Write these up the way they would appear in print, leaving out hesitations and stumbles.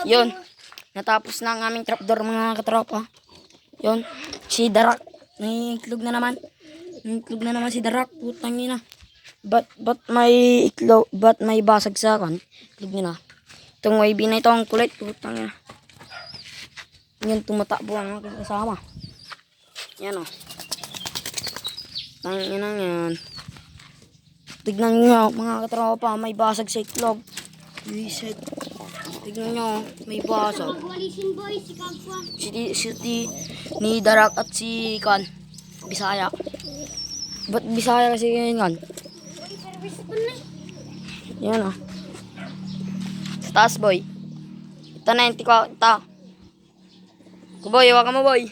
Yun. Natapos na ang aming trapdoor mga katropa. Yun. Si Darak. May itlog na naman. May itlog na naman si Darak. Putang ina. Ba't may itlog? Ba't may basag sa akin? Itlog nila. Itong YB na ito ang kulit. Putang ina. Yan tumatakbo ang aking kasama. Yan o. Tangin na yan. Tignan nyo mga katropa. May basag sa itlog. Reset. Tignan nyo, may basag. Si ni Darak at si Kan. Bisaya. Ba't Bisaya kasi ganyan? Yan o. Sa taas boy. Ito na yung tika. Ito. Kuboy, hawakan mo boy.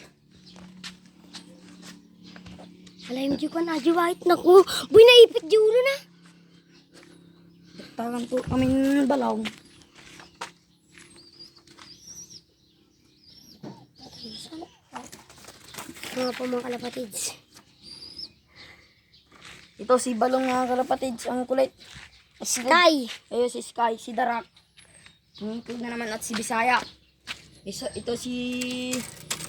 Alam mo ko na, white na ko. Boy, naipit di ulo na. Tagan po kaming balaw. Mga po mga kalapatids. Ito si Balong mga kalapatids, ang kulit. Sky. Ayun si Sky, si Darak. Tumipig na naman at si Bisaya. Ito si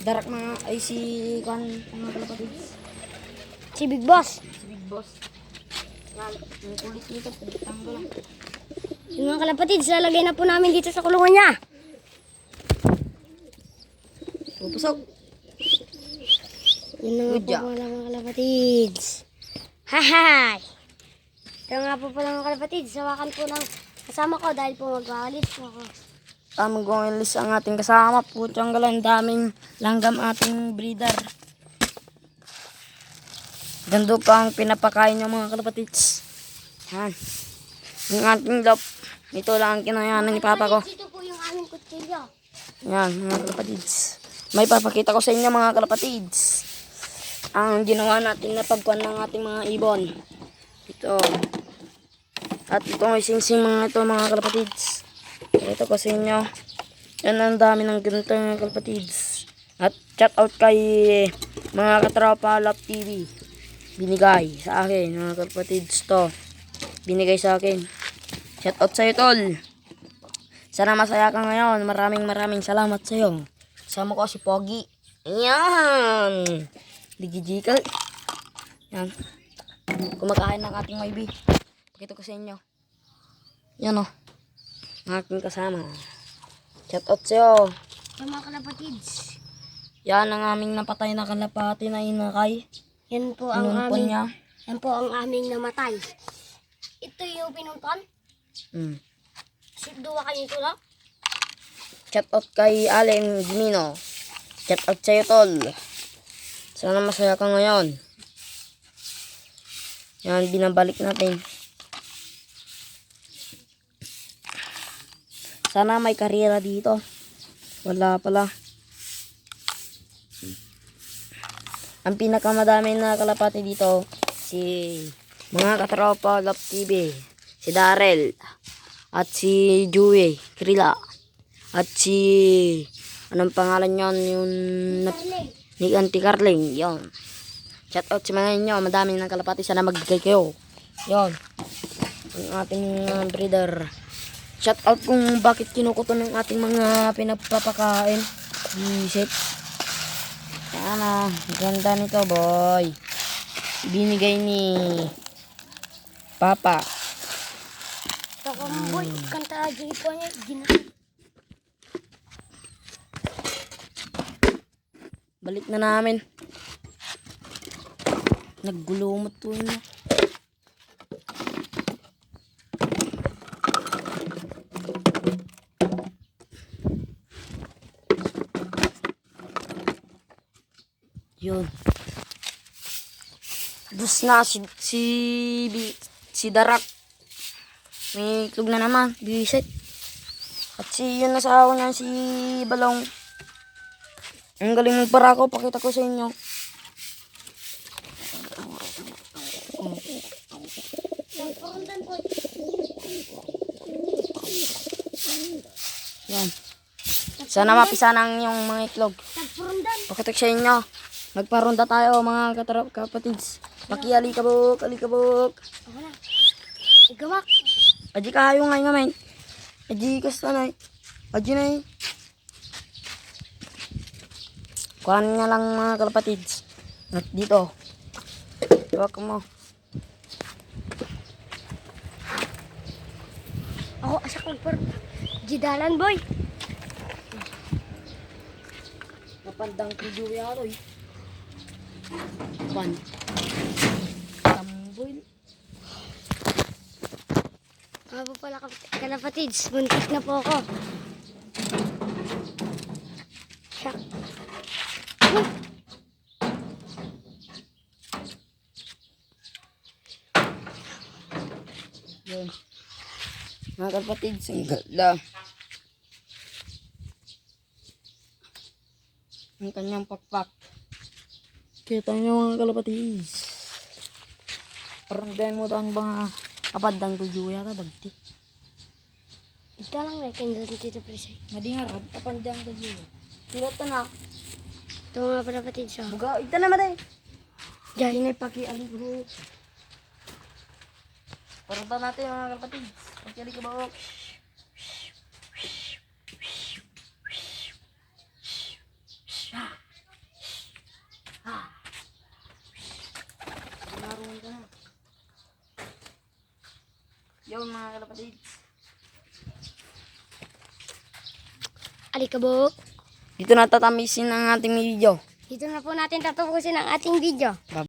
Darak mga, ay si Kan mga kalapatids. Si Big Boss. Si Big Boss. Yan, yung kulit nito, tanggal lang. Yung mga kalapatids, lalagay na po namin dito sa kulungan niya. Pupusok. Yun na nga Good po job. mga kalapatids. Hahay! Ito nga po pala mga kalapatids, sawakan po ng kasama ko dahil po mag-aalis po ako. Mag-uwilis ang ating kasama. Putang galang daming langgam ating breeder. Gando pa ang pinapakain niya mga kalapatids. Yan. Yung ating lop. Ito lang ang kinayanan ni Papa ko. Ito po yung aming kutsilyo. Yan mga kalapatids. May papakita ko sa inyo mga kalapatids. Ang ginawa natin na pagkuhan ng ating mga ibon. Ito. At ito ay singsing mga ito mga kalapatids. Ito ko sa inyo. Yan ang dami ng ganito mga kalapatids. At shout out kay mga katropa Love TV. Binigay sa akin mga kalapatids to. Binigay sa akin. Shout out sa'yo tol. Sana masaya ka ngayon. Maraming salamat sa'yo. Kasama ko si Pogi. Ayan. Digijika. Yan. Kumakain ng ating maybe. Pakita ko sa inyo. Yan o. Ang aking kasama. Shout out sa'yo. Yung mga kalapatids. Yan ang aming napatay na kalapati na inakay. Yan po ang Pinunpon aming, niya. yan po ang aming namatay. Ito yung pinunpan. Duwa kayo ito lang. Shout out kay Allen Gimino. Shout out sa'yo tol. Sana masaya ka ngayon. Yan, binabalik natin. Sana may karera dito. Wala pala. Ang pinakamadami na kalapati dito, si mga katropa Love TV, si Darrell, at si Joey Krila, at si, anong pangalan yon yung ni Auntie Carling, yon. Shout out sa mga inyo, madaming ng kalapati, sana magbigay kayo. Yon, ang ating breeder. Shout out kung bakit kinukuto ng ating mga pinapapakain. Visit. Sana, ganda nito boy. Binigay ni Papa. Boy, kanta aja ito niya. Balik na namin. Naggulumot po yun. Yun. Dus na si Darak. May itlog na naman. Bisit. At si yun na sa ako niyan, si Balong. Ang galing magparako. Pakita ko sa inyo. Yan. Sana mapisa ng yung mga itlog. Pakita ko sa inyo. Magparunda tayo mga kapatids. Pakialikabok, alikabok. Ako na. Igawak. Aji kayo ngayon ngayon. Aji kastanay. Adyo na eh. Kuhanin niya lang mga kalapatids. At dito. Iwak mo. Ako, asa ko por. Jidalan, boy. Napandang kudu yaro eh. Pan. Tamboy. Mga po pala kalapatids. Buntis na po ako. Siya. Yun. Mga kalapatids, ang gala. Ang kanyang pakpak. Kita niyo mga kalapatids. Parang dahil mo ito ang mga kapadang tuyo yata bagti. Ito lang na kindle dito presay. Madingarap, kapandang tuyo. Sila ito na. Ito mga kalapatids. Oh. Buga, ito na maday. Diyan. Inay pakiali bro. Paruta natin mga kalapatids. Pakiali ka ba? Naroon ka na. Yun mga kalapatids. Alikabok. Dito natatamisin ang ating video. Dito na po natin tatapusin ang ating video.